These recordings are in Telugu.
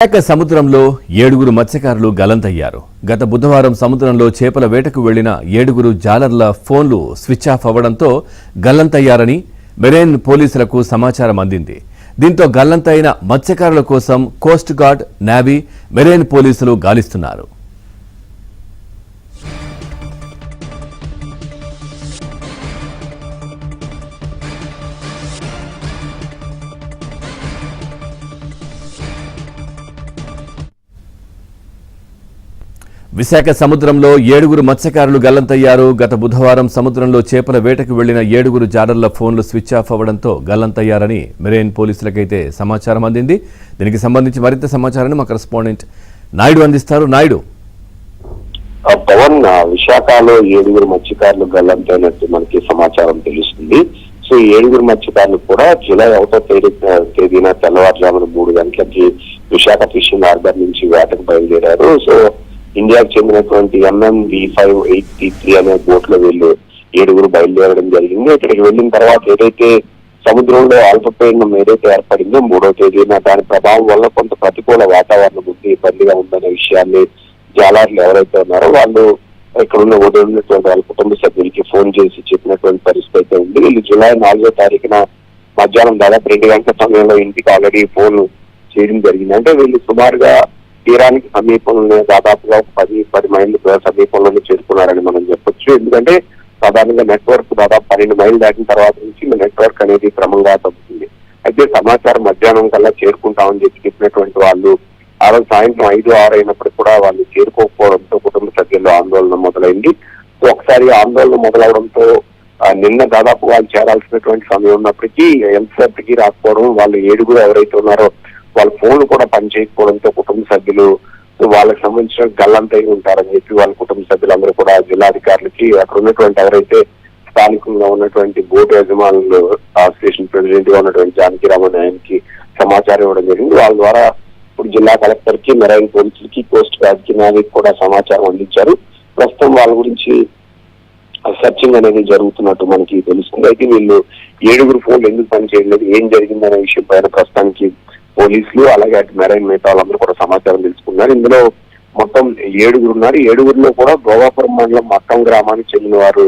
విశాఖ సముద్రంలో 7 మత్స్యకారులు గల్లంతయ్యారు. గత బుధవారం సముద్రంలో చేపల వేటకు వెళ్లిన 7 జాలర్ల ఫోన్లు స్విచ్ ఆఫ్ అవ్వడంతో గల్లంతయ్యారని మెరైన్ పోలీసులకు సమాచారం అందింది. దీంతో గల్లంతైన మత్స్యకారుల కోసం కోస్ట్ గార్డ్, నేవీ, మెరైన్ పోలీసులు గాలిస్తున్నారు. విశాఖ సముద్రంలో 7 మత్స్యకారులు గల్లంతయ్యారు. గత బుధవారం సముద్రంలో చేపల వేటకు వెళ్లిన 7 జాలర్ల ఫోన్లు స్విచ్ ఆఫ్ అవ్వడంతో గల్లంతయ్యారని మెరైన్ పోలీసులకైతే సమాచారం అందింది. దీనికి సంబంధించి మరింత సమాచారాన్ని మా కరెస్పాండెంట్ నాయుడు అందిస్తారు. నాయుడు, పవన్, విశాఖలో 7 మత్స్యకారులు గల్లంతైనట్టు మనకి సమాచారం తెలుస్తుంది. సో 7 మత్స్యకారులు కూడా జూలై 1వ తేదీన తెల్లవారుజామున 3 గంటలకి విశాఖ ఫిషింగ్ హార్బర్ నుంచి వేటకు బయలుదేరారు. సో ఇండియాకు చెందినటువంటి MMV-583 అనే బోట్ లో వీళ్ళు 7 బయలుదేరడం జరిగింది. ఇక్కడికి వెళ్ళిన తర్వాత ఏదైతే సముద్రంలో అల్పపీడనం ఏదైతే ఏర్పడిందో 3వ తేదీన దాని ప్రభావం వల్ల కొంత ప్రతికూల వాతావరణం ఉంది, ఇబ్బందిగా ఉందనే విషయాన్ని జాలర్లు ఎవరైతే ఉన్నారో వాళ్ళు ఇక్కడ ఉన్నటువంటి వాళ్ళ కుటుంబ సభ్యులకి ఫోన్ చేసి చెప్పినటువంటి పరిస్థితి అయితే ఉంది. వీళ్ళు జూలై 4వ తారీఖున మధ్యాహ్నం దాదాపు 2 గంటల సమయంలో ఇంటికి ఆల్రెడీ ఫోన్ చేయడం జరిగింది. అంటే వీళ్ళు సుమారుగా తీరానికి సమీపంలో దాదాపుగా 10 మైళ్ళ సమీపంలోనే చేరుకున్నారని మనం చెప్పొచ్చు. ఎందుకంటే సాధారణంగా నెట్వర్క్ దాదాపు 12 మైళ్ళు దాటిన తర్వాత నుంచి నెట్వర్క్ అనేది క్రమంగా తగ్గుతుంది. అయితే సమాచారం మధ్యాహ్నం కల్లా చేరుకుంటామని చెప్పినటువంటి వాళ్ళు ఆ రోజు సాయంత్రం 5-6 అయినప్పుడు కూడా వాళ్ళు చేరుకోకపోవడంతో కుటుంబ సభ్యుల్లో ఆందోళన మొదలైంది. సో ఒకసారి ఆందోళన మొదలవడంతో నిన్న దాదాపు వాళ్ళు చేరాల్సినటువంటి సమయం ఉన్నప్పటికీ ఎంతసేపటికి రాకపోవడం, వాళ్ళు 7 ఎవరైతే ఉన్నారో వాళ్ళ ఫోన్లు కూడా పనిచేయకపోవడంతో కుటుంబ సభ్యులు వాళ్ళకి సంబంధించిన గల్లంతై ఉంటారని చెప్పి వాళ్ళ కుటుంబ సభ్యులందరూ కూడా జిల్లాధికారులకి, అక్కడ ఉన్నటువంటి ఎవరైతే స్థానికంగా ఉన్నటువంటి బోటు యజమానులు, స్టేషన్ ప్రెసిడెంట్ గా ఉన్నటువంటి జానకిరామన్ ఆయనకి సమాచారం ఇవ్వడం జరిగింది. వాళ్ళ ద్వారా ఇప్పుడు జిల్లా కలెక్టర్ కి, మెరైన్ పోలీసులకి, కోస్ట్ గార్డ్ కి, నేవీకి కూడా సమాచారం అందించారు. ప్రస్తుతం వాళ్ళ గురించి సర్చింగ్ అనేది జరుగుతున్నట్టు మనకి తెలుస్తుంది. అయితే వీళ్ళు 7 ఫోన్లు ఎందుకు పనిచేయలేదు, ఏం జరిగిందనే విషయం పైన ప్రస్తుతానికి పోలీసులు అలాగే అటు మెరైన్ మిగతా వాళ్ళందరూ కూడా సమాచారం తెలుసుకున్నారు. ఇందులో మొత్తం 7 ఉన్నారు. 7లో కూడా భోగాపురం మండలం మట్టం గ్రామానికి చెందిన వారు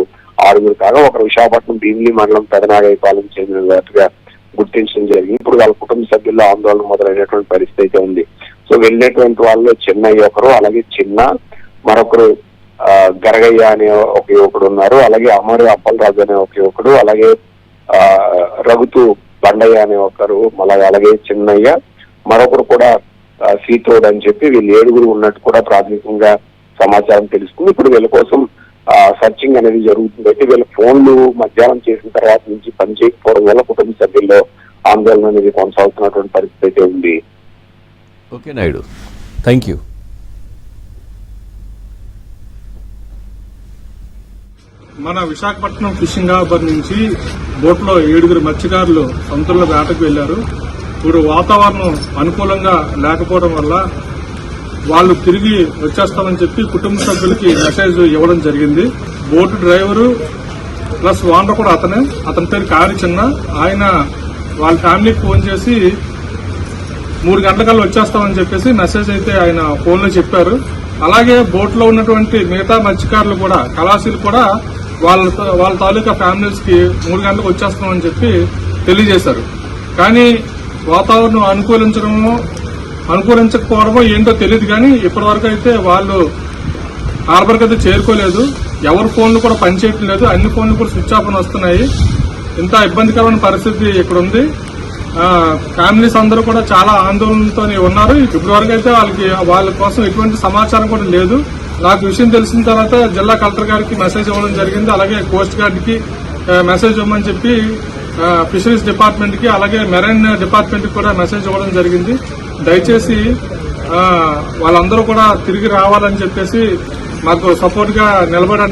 6 కాగా ఒకరు విశాఖపట్నం భీమిలి మండలం పెదనాగైపాలెం చెందిన వాటిగా గుర్తించడం జరిగింది. ఇప్పుడు వాళ్ళ కుటుంబ సభ్యుల్లో ఆందోళన మొదలైనటువంటి పరిస్థితి అయితే ఉంది. సో వెళ్ళినటువంటి వాళ్ళు చిన్నయ్య ఒకరు, అలాగే చిన్న మరొకరు గరగయ్య అనే ఒక యువకుడు ఉన్నారు. అలాగే అమరు అప్పలరాజు అనే ఒక యువకుడు, అలాగే రఘుతు బండయ్య అనే ఒకరు, అలాగే చిన్నయ్య మరొకరు కూడా సీతోడ్ అని చెప్పి వీళ్ళు 7 ఉన్నట్టు కూడా ప్రాథమికంగా సమాచారం తెలుస్తుంది. ఇప్పుడు వీళ్ళ కోసం సర్చింగ్ అనేది జరుగుతుంది. అయితే వీళ్ళ ఫోన్లు మధ్యాహ్నం చేసిన తర్వాత నుంచి పనిచేయకపోవడం వల్ల కుటుంబ సభ్యుల్లో ఆందోళన అనేది కొనసాగుతున్నటువంటి పరిస్థితి అయితే ఉంది. Okay Naidu, thank you. మన విశాఖపట్నం ఫిషింగ్ హార్బర్ నుంచి బోట్ లో 7 మత్స్యకారులు సముద్రంలో వేటకు వెళ్లారు. ఇప్పుడు వాతావరణం అనుకూలంగా లేకపోవడం వల్ల వాళ్ళు తిరిగి వచ్చేస్తామని చెప్పి కుటుంబ సభ్యులకి మెసేజ్ ఇవ్వడం జరిగింది. బోటు డ్రైవరు ప్లస్ ఓనర్ కూడా అతని పేరు కారి చిన్న. ఆయన వాళ్ళ ఫ్యామిలీకి ఫోన్ చేసి 3 గంటలకల్లా వచ్చేస్తామని చెప్పేసి మెసేజ్ అయితే ఆయన ఫోన్ లో చెప్పారు. అలాగే బోట్ లో ఉన్నటువంటి మిగతా మత్స్యకారులు కూడా, కళాశీలు కూడా వాళ్ళ తాలూకా ఫ్యామిలీస్ కి 3 గంటలకు వచ్చేస్తామని చెప్పి తెలియజేశారు. కానీ వాతావరణం అనుకూలించకపోవడమో ఏంటో తెలియదు. కానీ ఇప్పటి వరకు అయితే వాళ్ళు హార్బర్కి అయితే చేరుకోలేదు. ఎవరి ఫోన్లు కూడా పనిచేయటం లేదు, అన్ని ఫోన్లు కూడా స్విచ్ ఆఫ్ అని వస్తున్నాయి. ఇంత ఇబ్బందికరమైన పరిస్థితి ఇక్కడ ఉంది. ఫ్యామిలీస్ అందరూ కూడా చాలా ఆందోళనతో ఉన్నారు. ఇప్పటి వరకు అయితే వాళ్ళ కోసం ఎటువంటి సమాచారం కూడా లేదు. నాకు విషయం తెలిసిన తర్వాత జిల్లా కలెక్టర్ గారికి మెసేజ్ ఇవ్వడం జరిగింది. అలాగే కోస్ట్ గార్డ్ కి మెసేజ్ ఇవ్వమని చెప్పి ఫిషరీస్ డిపార్ట్మెంట్ కి, అలాగే మెరైన్ డిపార్ట్మెంట్ కి కూడా మెసేజ్ ఇవ్వడం జరిగింది. దయచేసి వాళ్ళందరూ కూడా తిరిగి రావాలని చెప్పేసి మాకు సపోర్ట్ గా నిలబడండి.